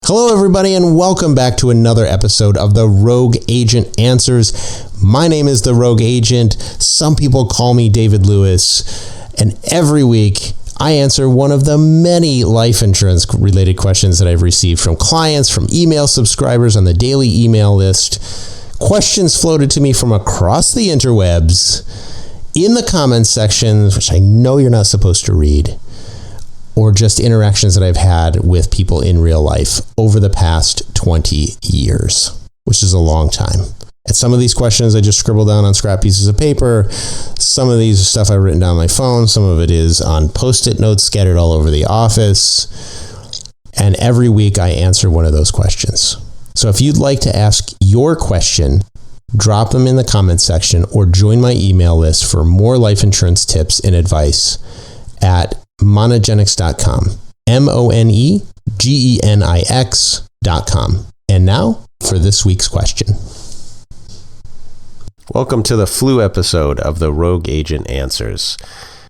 Hello, everybody, and welcome back to another episode of the Rogue Agent Answers. My name is the Rogue Agent. Some people call me David Lewis, and every week I answer one of the many life insurance related questions that I've received from clients, from email subscribers on the daily email list. Questions floated to me from across the interwebs, in the comments sections, which I know you're not supposed to read, or just interactions that I've had with people in real life over the past 20 years, which is a long time. And some of these questions I just scribble down on scrap pieces of paper. Some of these are stuff I've written down on my phone. Some of it is on Post-it notes scattered all over the office. And every week I answer one of those questions. So if you'd like to ask your question, drop them in the comments section or join my email list for more life insurance tips and advice at monogenics.com. monegenics.com. And now for this week's question. Welcome to the flu episode of the Rogue Agent Answers.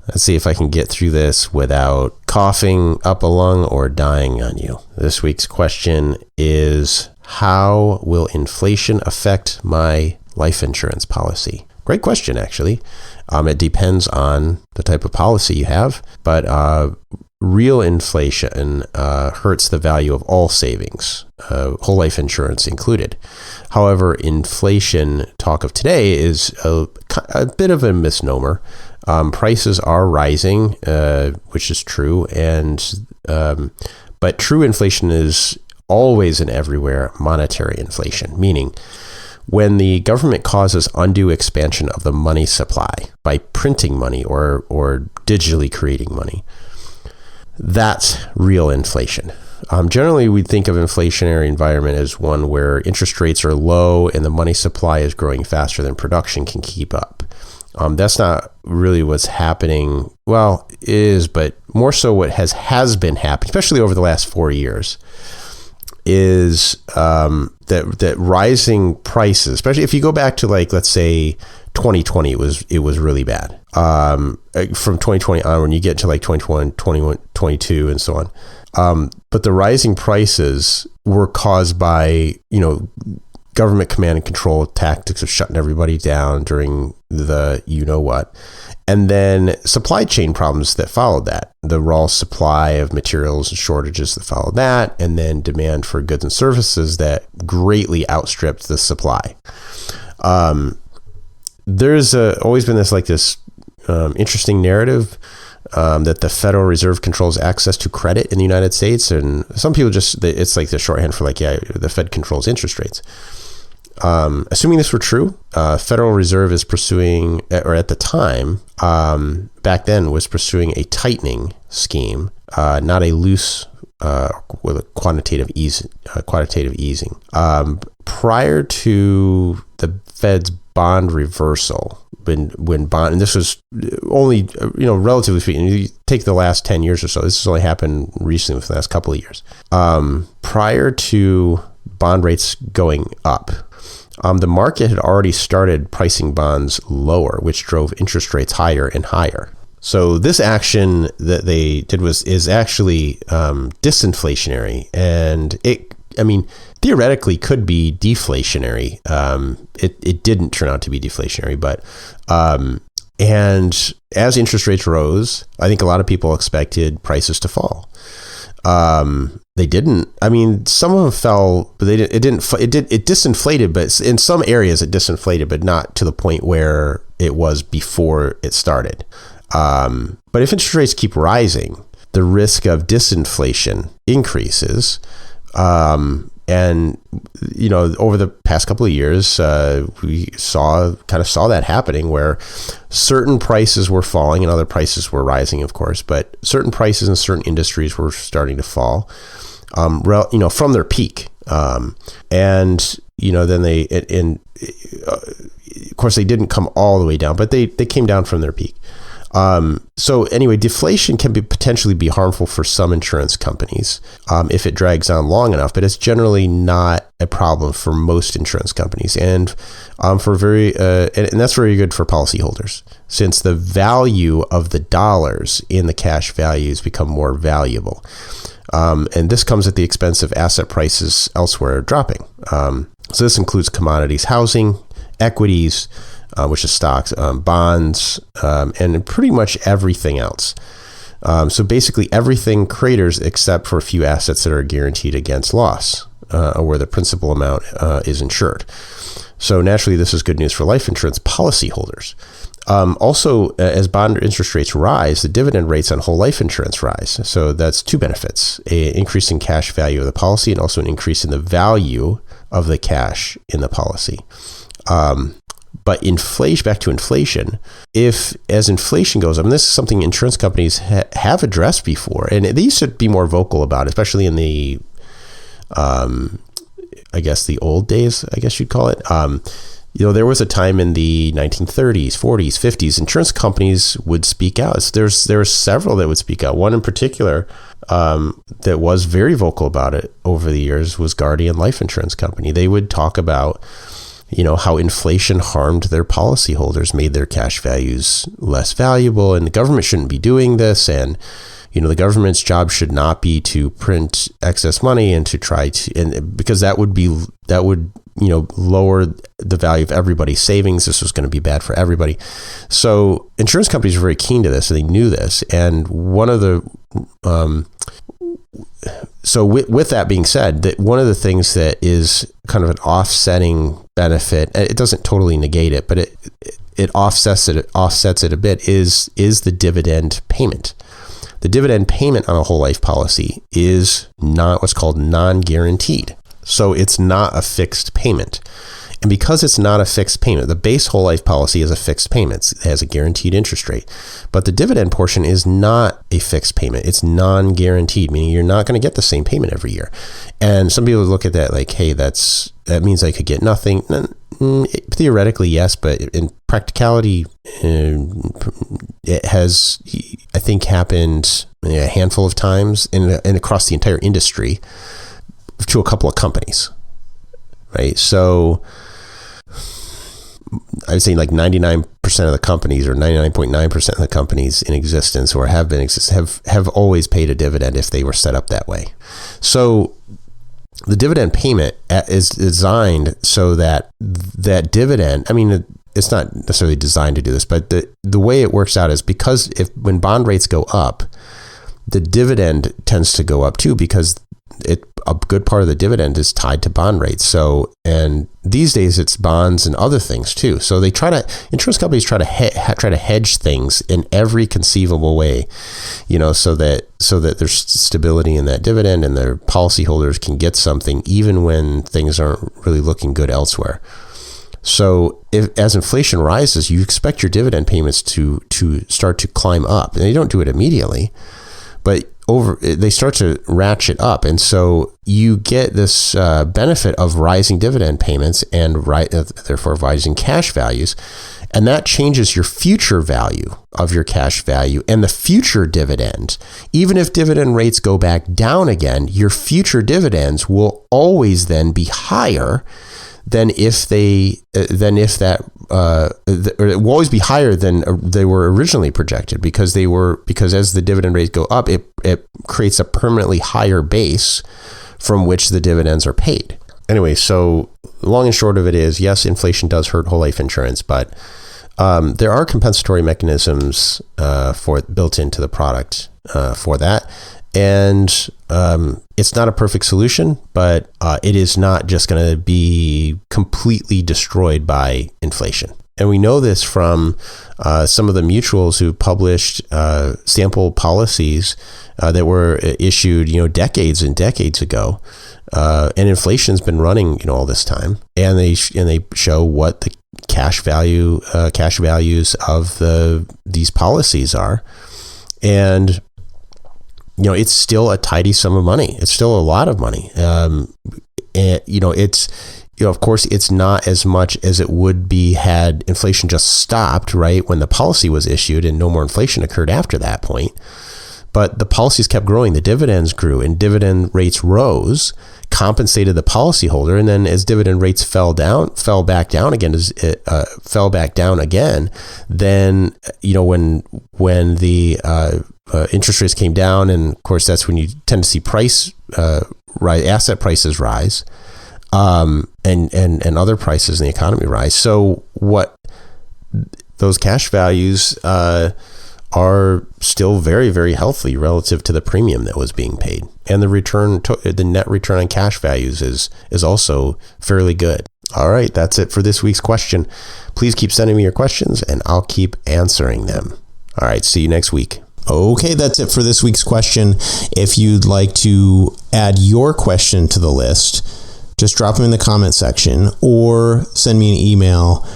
Let's see if I can get through this without coughing up a lung or dying on you. This week's question is, how will inflation affect my life insurance policy? Great question, actually. It depends on the type of policy you have, but real inflation hurts the value of all savings, whole life insurance included. However, inflation talk of today is a bit of a misnomer. Prices are rising, which is true, but true inflation is always and everywhere monetary inflation, meaning when the government causes undue expansion of the money supply by printing money or digitally creating money, that's real inflation. Generally, we think of inflationary environment as one where interest rates are low and the money supply is growing faster than production can keep up. That's not really what's happening. Well, it is, but more so what has been happening, especially over the last 4 years, is that rising prices, especially if you go back to, like, let's say 2020, it was really bad. From 2020 on, when you get to like 2021, 2022 and so on. But the rising prices were caused by, government command and control tactics of shutting everybody down during the you-know-what. And then supply chain problems that followed that, the raw supply of materials and shortages that followed that, and then demand for goods and services that greatly outstripped the supply. There's always been this interesting narrative that the Federal Reserve controls access to credit in the United States. And some people it's like the shorthand for the Fed controls interest rates. Assuming this were true, Federal Reserve is pursuing, or at the time, back then was pursuing a tightening scheme, not a loose with a quantitative easing. Prior to the Fed's bond reversal, when bond, and this was only, relatively speaking, you take the last 10 years or so, this has only happened recently within the last couple of years. Prior to bond rates going up, the market had already started pricing bonds lower, which drove interest rates higher and higher. So this action that they did is actually disinflationary, and theoretically could be deflationary. It didn't turn out to be deflationary, but and as interest rates rose, I think a lot of people expected prices to fall. They didn't. Some of them fell, but it disinflated, but in some areas it disinflated, but not to the point where it was before it started. But if interest rates keep rising, the risk of disinflation increases. And over the past couple of years, we saw that happening, where certain prices were falling and other prices were rising, of course, but certain prices in certain industries were starting to fall, from their peak. Then of course they didn't come all the way down, but they came down from their peak. So anyway, deflation can potentially be harmful for some insurance companies if it drags on long enough, but it's generally not a problem for most insurance companies, and and that's very good for policyholders, since the value of the dollars in the cash values become more valuable. And this comes at the expense of asset prices elsewhere dropping. So this includes commodities, housing, equities, which is stocks, bonds, and pretty much everything else. So basically everything craters except for a few assets that are guaranteed against loss, or where the principal amount is insured. So naturally, this is good news for life insurance policyholders. Also, as bond interest rates rise, the dividend rates on whole life insurance rise. So that's two benefits: an increase in cash value of the policy, and also an increase in the value of the cash in the policy. But inflation, back to inflation, as inflation goes up, and this is something insurance companies have addressed before, and they used to be more vocal about it, especially in the, I guess the old days, I guess you'd call it. There was a time in the 1930s, 40s, 50s, insurance companies would speak out. There were several that would speak out. One in particular that was very vocal about it over the years was Guardian Life Insurance Company. They would talk about how inflation harmed their policyholders, made their cash values less valuable, and the government shouldn't be doing this. And, the government's job should not be to print excess money and to try to, and because that would lower the value of everybody's savings. This was going to be bad for everybody. So insurance companies were very keen to this, and they knew this. And one of the, so with that being said, that one of the things that is kind of an offsetting benefit, it doesn't totally negate it, but it offsets it a bit, is the dividend payment. The dividend payment on a whole life policy is not what's called non-guaranteed. So it's not a fixed payment. And because it's not a fixed payment, the base whole life policy is a fixed payment. It has a guaranteed interest rate. But the dividend portion is not a fixed payment. It's non-guaranteed, meaning you're not going to get the same payment every year. And some people look at that like, hey, that means I could get nothing. Theoretically, yes, but in practicality, it has, I think, happened a handful of times and across the entire industry to a couple of companies, right? So I would say like 99% of the companies, or 99.9% of the companies in existence or have always paid a dividend if they were set up that way. So the dividend payment is designed so that dividend, it's not necessarily designed to do this, but the way it works out is because when bond rates go up, the dividend tends to go up too, because a good part of the dividend is tied to bond rates. So, and these days it's bonds and other things too. So insurance companies try to hedge things in every conceivable way, so that there's stability in that dividend and their policyholders can get something even when things aren't really looking good elsewhere. So as inflation rises, you expect your dividend payments to start to climb up, and they don't do it immediately, but they start to ratchet up. And so you get this benefit of rising dividend payments and therefore rising cash values. And that changes your future value of your cash value and the future dividend. Even if dividend rates go back down again, your future dividends will always then be higher than it will always be higher than they were originally projected, because as the dividend rates go up, it creates a permanently higher base from which the dividends are paid. Anyway, so long and short of it is, yes, inflation does hurt whole life insurance, but there are compensatory mechanisms built into the product for that. And it's not a perfect solution, but it is not just going to be completely destroyed by inflation. And we know this from some of the mutuals who published sample policies that were issued, decades and decades ago. And inflation's been running, all this time. And they show what the cash values of these policies are. And it's still a tidy sum of money. It's still a lot of money. And, of course, it's not as much as it would be had inflation just stopped, right, when the policy was issued and no more inflation occurred after that point. But the policies kept growing. The dividends grew and dividend rates rose, compensated the policyholder. And then as dividend rates fell back down again, then, when the interest rates came down, and of course that's when you tend to see asset prices rise, and other prices in the economy rise. So what those cash values are still very, very healthy relative to the premium that was being paid, and the net return on cash values is also fairly good. All right, that's it for this week's question. Please keep sending me your questions, and I'll keep answering them. All right, see you next week. Okay, that's it for this week's question. If you'd like to add your question to the list, just drop them in the comment section or send me an email.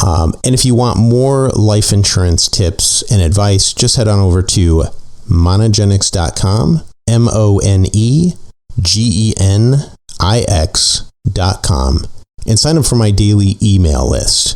And if you want more life insurance tips and advice, just head on over to monogenics.com, monegeniix.com, and sign up for my daily email list.